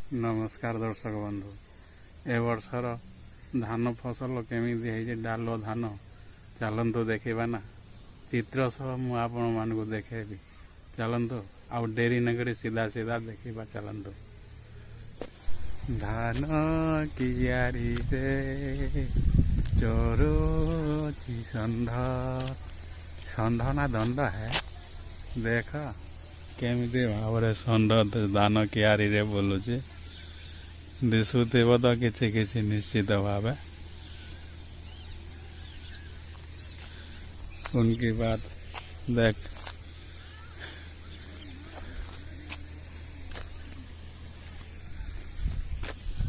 नमस्कार दर्शक बंधु ए वर्षर धान फसल केमी डाल धान चलतु देखा ना चित्र सह मुझे देखेबी चलतु आउ डेरी नगरी सीधा सीधा देखा चलतु धान कियारी रे चोरुची षंढ षंढ ना दंड है देख केमी भाव षंढ धान कियारी रे बोलुची दिशुव तो किसी निश्चित भाव उनकी बात देख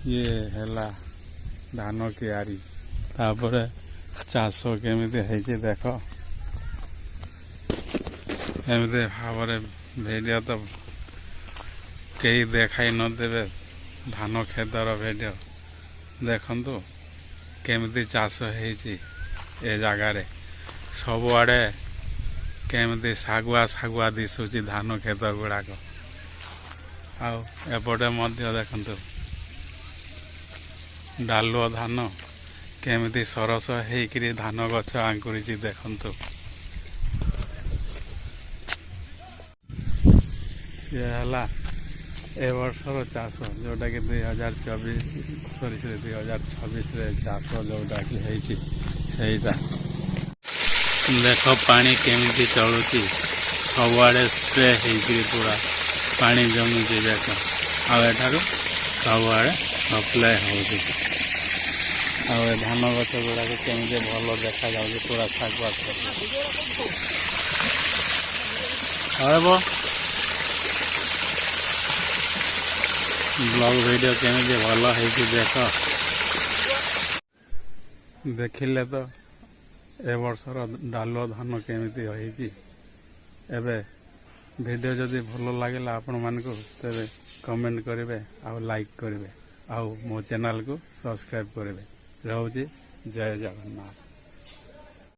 ये है धान कियारी तापर चाष केमी देख एमती भाव भिडियो तो कई देखाई नदेवे धान खेतर भिडियो देखु केमी चाष ए जगार सबुआड़े केमी शागुआ शागुआ दिशुची धान खेत गुड़ाक आपटे देखु डालुआ धान केमी सरस होकर धान गछ आंकुरी देखु ये है ए वर्षर चाष जोटा कि 2024 चाष जोटा कि सहीटा देख पानी केमी चलुची सबुआड़े स्प्रे होकर पूरा पानी जमुची देख आठार सबुआड़े सप्लाय हो धान गछ गुड़ाक केमी भल देखा जाऊँ पूरा शागुआ ब्लॉग वीडियो केमी भल है देख देखिले तो ए वर्षर डालुआ धान केमी एबे वीडियो जदि भल लगे आपण मानक तेरे कमेंट करेंगे आ लाइक करेंगे आ मो चैनल को सब्सक्राइब करेंगे। रोची जय जगन्नाथ।